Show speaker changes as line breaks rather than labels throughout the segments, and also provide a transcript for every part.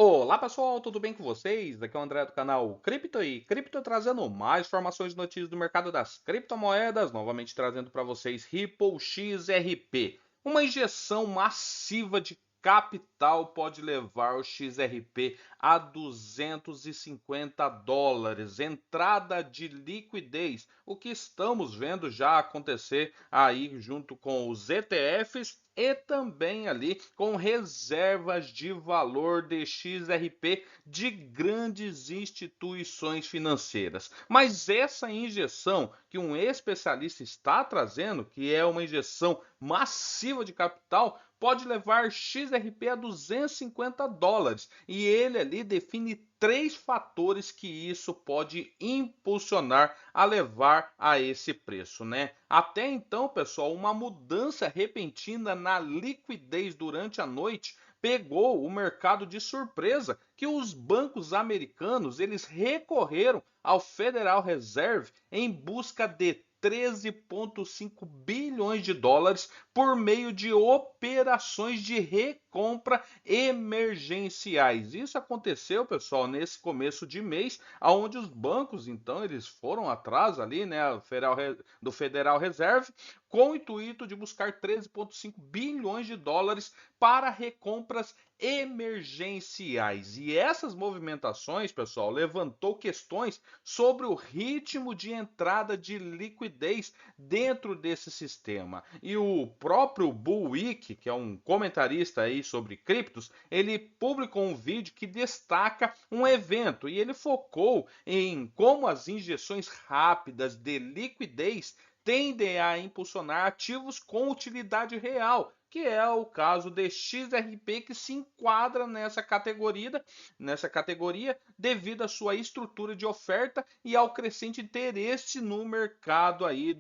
Olá pessoal, tudo bem com vocês? Aqui é o André do canal Cripto e Cripto trazendo mais informações e notícias do mercado das criptomoedas, novamente trazendo para vocês Ripple XRP. Uma injeção massiva de capital pode levar o XRP a US$ 250. Entrada de liquidez, o que estamos vendo já acontecer aí junto com os ETFs e também ali com reservas de valor de XRP de grandes instituições financeiras. Mas essa injeção que um especialista está trazendo, que é uma injeção massiva de capital, pode levar XRP a US$ 250. E ele ali define três fatores que isso pode impulsionar a levar a esse preço, né? Até então, pessoal, uma mudança repentina na liquidez durante a noite pegou o mercado de surpresa, que os bancos americanos eles recorreram ao Federal Reserve em busca de 13,5 bilhões de dólares por meio de operações de recompra emergenciais. Isso aconteceu, pessoal, nesse começo de mês, aonde os bancos então eles foram atrás ali, né, do Federal Reserve, com o intuito de buscar 13,5 bilhões de dólares para recompras emergenciais. E essas movimentações, pessoal, levantou questões sobre o ritmo de entrada de liquidez dentro desse sistema. E o próprio Bullwhip, que é um comentarista aí sobre criptos, ele publicou um vídeo que destaca um evento e ele focou em como as injeções rápidas de liquidez tendem a impulsionar ativos com utilidade real, que é o caso de XRP, que se enquadra nessa categoria devido à sua estrutura de oferta e ao crescente interesse no mercado aí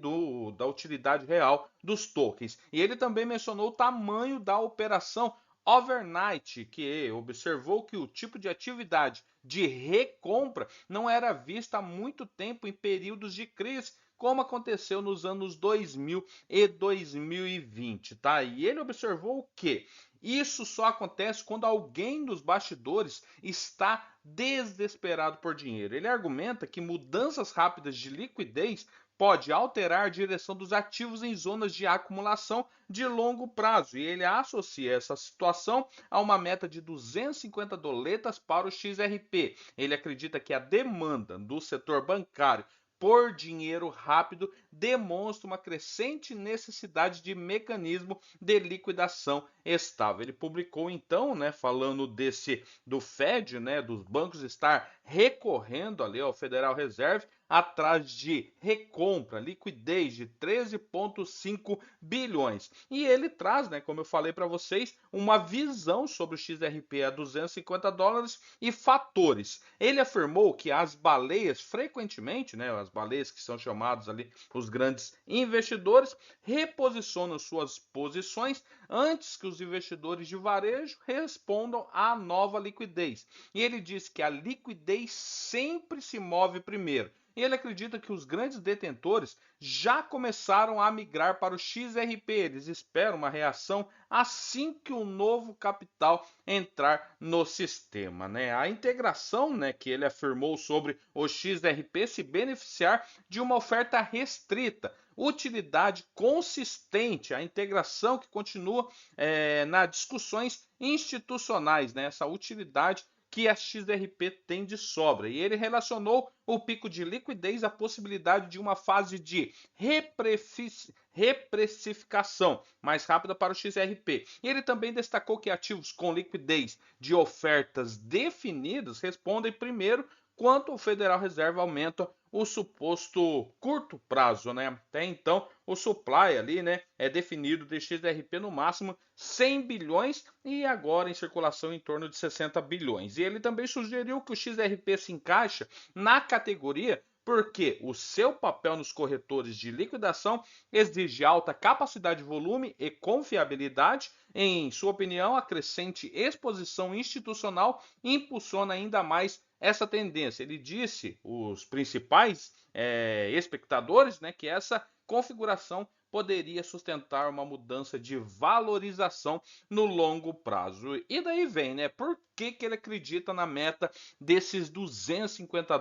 da utilidade real dos tokens. E ele também mencionou o tamanho da operação overnight, que observou que o tipo de atividade de recompra não era vista há muito tempo em períodos de crise, como aconteceu nos anos 2000 e 2020, tá? E ele observou que isso só acontece quando alguém nos bastidores está desesperado por dinheiro. Ele argumenta que mudanças rápidas de liquidez pode alterar a direção dos ativos em zonas de acumulação de longo prazo. E ele associa essa situação a uma meta de 250 doletas para o XRP. Ele acredita que a demanda do setor bancário por dinheiro rápido demonstra uma crescente necessidade de mecanismo de liquidação estável. Ele publicou então, né, falando desse do Fed, né, dos bancos estar recorrendo ali ao Federal Reserve atrás de recompra, liquidez de 13,5 bilhões. E ele traz, né, como eu falei para vocês, uma visão sobre o XRP a US$ 250 e fatores. Ele afirmou que as baleias, frequentemente, né, as baleias que são chamados ali os grandes investidores, reposicionam suas posições antes que os investidores de varejo respondam à nova liquidez. E ele diz que a liquidez sempre se move primeiro. E ele acredita que os grandes detentores já começaram a migrar para o XRP. Eles esperam uma reação assim que o novo capital entrar no sistema, né? A integração, né, que ele afirmou sobre o XRP se beneficiar de uma oferta restrita, utilidade consistente, a integração que continua nas discussões institucionais, né? Essa utilidade que a XRP tem de sobra. E ele relacionou o pico de liquidez à possibilidade de uma fase de reprecificação mais rápida para o XRP. E ele também destacou que ativos com liquidez de ofertas definidas respondem primeiro quanto o Federal Reserve aumenta o suposto curto prazo, né? Até então, o supply ali, né, é definido de XRP no máximo 100 bilhões e agora em circulação em torno de 60 bilhões. E ele também sugeriu que o XRP se encaixa na categoria porque o seu papel nos corretores de liquidação exige alta capacidade de volume e confiabilidade. Em sua opinião, a crescente exposição institucional impulsiona ainda mais essa tendência. Ele disse, os principais espectadores, né, que essa configuração poderia sustentar uma mudança de valorização no longo prazo. E daí vem, né? Por que ele acredita na meta desses US$ 250,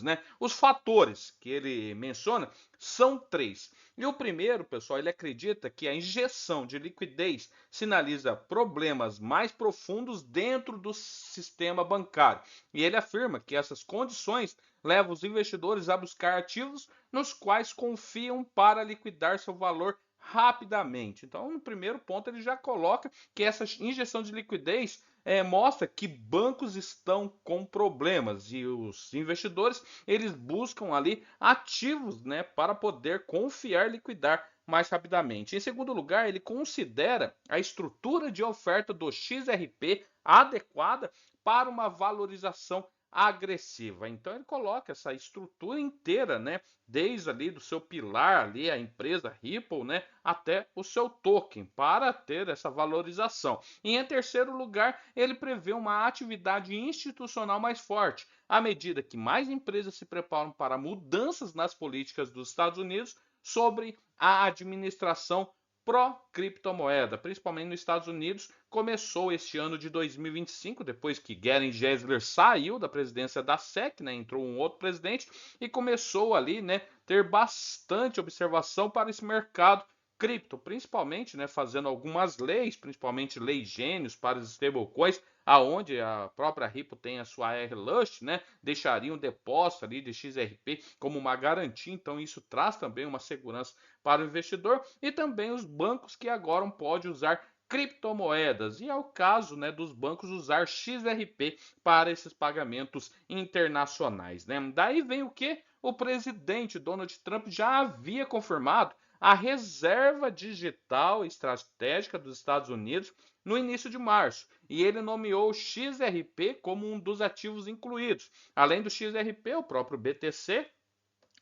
né? Os fatores que ele menciona são três. E o primeiro, pessoal, ele acredita que a injeção de liquidez sinaliza problemas mais profundos dentro do sistema bancário. E ele afirma que essas condições levam os investidores a buscar ativos nos quais confiam para liquidar seu valor rapidamente. Então, no primeiro ponto, ele já coloca que essa injeção de liquidez mostra que bancos estão com problemas e os investidores eles buscam ali ativos, né, para poder confiar e liquidar mais rapidamente. Em segundo lugar, ele considera a estrutura de oferta do XRP adequada para uma valorização agressiva. Então ele coloca essa estrutura inteira, né, desde ali do seu pilar ali a empresa Ripple, né, até o seu token para ter essa valorização. E em terceiro lugar, ele prevê uma atividade institucional mais forte, à medida que mais empresas se preparam para mudanças nas políticas dos Estados Unidos sobre a administração pró-criptomoeda, principalmente nos Estados Unidos, começou este ano de 2025, depois que Gary Gensler saiu da presidência da SEC, né, entrou um outro presidente e começou ali, né, ter bastante observação para esse mercado cripto, principalmente, né, fazendo algumas leis, principalmente leis gênios para os stablecoins, aonde a própria Ripple tem a sua R-Lust, né, deixaria um depósito ali de XRP como uma garantia, então isso traz também uma segurança para o investidor e também os bancos que agora podem usar criptomoedas e é o caso, né, dos bancos usar XRP para esses pagamentos internacionais, né? Daí vem o que o presidente Donald Trump já havia confirmado a reserva digital estratégica dos Estados Unidos no início de março, e ele nomeou o XRP como um dos ativos incluídos. Além do XRP, o próprio BTC,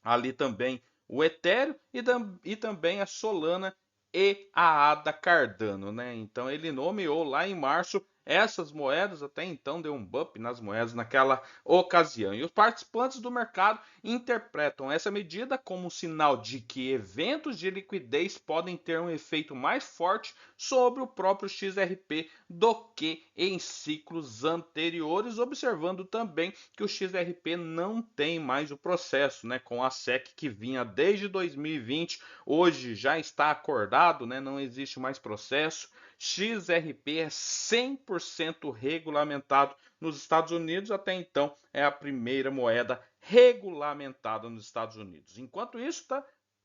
ali também o Ethereum e também a Solana e a ADA Cardano, né? Então ele nomeou lá em março essas moedas, até então deu um bump nas moedas naquela ocasião. E os participantes do mercado interpretam essa medida como um sinal de que eventos de liquidez podem ter um efeito mais forte sobre o próprio XRP do que em ciclos anteriores, observando também que o XRP não tem mais o processo, né, com a SEC que vinha desde 2020, hoje já está acordado, né, não existe mais processo. XRP é 100% regulamentado nos Estados Unidos, até então é a primeira moeda regulamentada nos Estados Unidos. Enquanto isso, tá,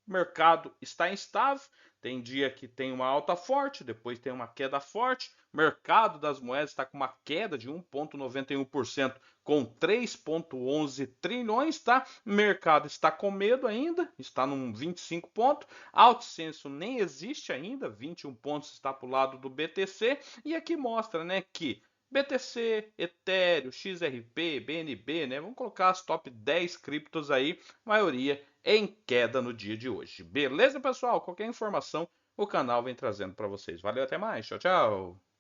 o mercado está instável, tem dia que tem uma alta forte, depois tem uma queda forte. O mercado das moedas está com uma queda de 1,91%, com 3,11 trilhões, tá? O mercado está com medo ainda, está num 25 pontos. Alto senso nem existe ainda, 21 pontos está para o lado do BTC. E aqui mostra, né, que BTC, Ethereum, XRP, BNB, né? Vamos colocar as top 10 criptos aí, maioria em queda no dia de hoje. Beleza, pessoal? Qualquer informação, o canal vem trazendo para vocês. Valeu, até mais. Tchau, tchau.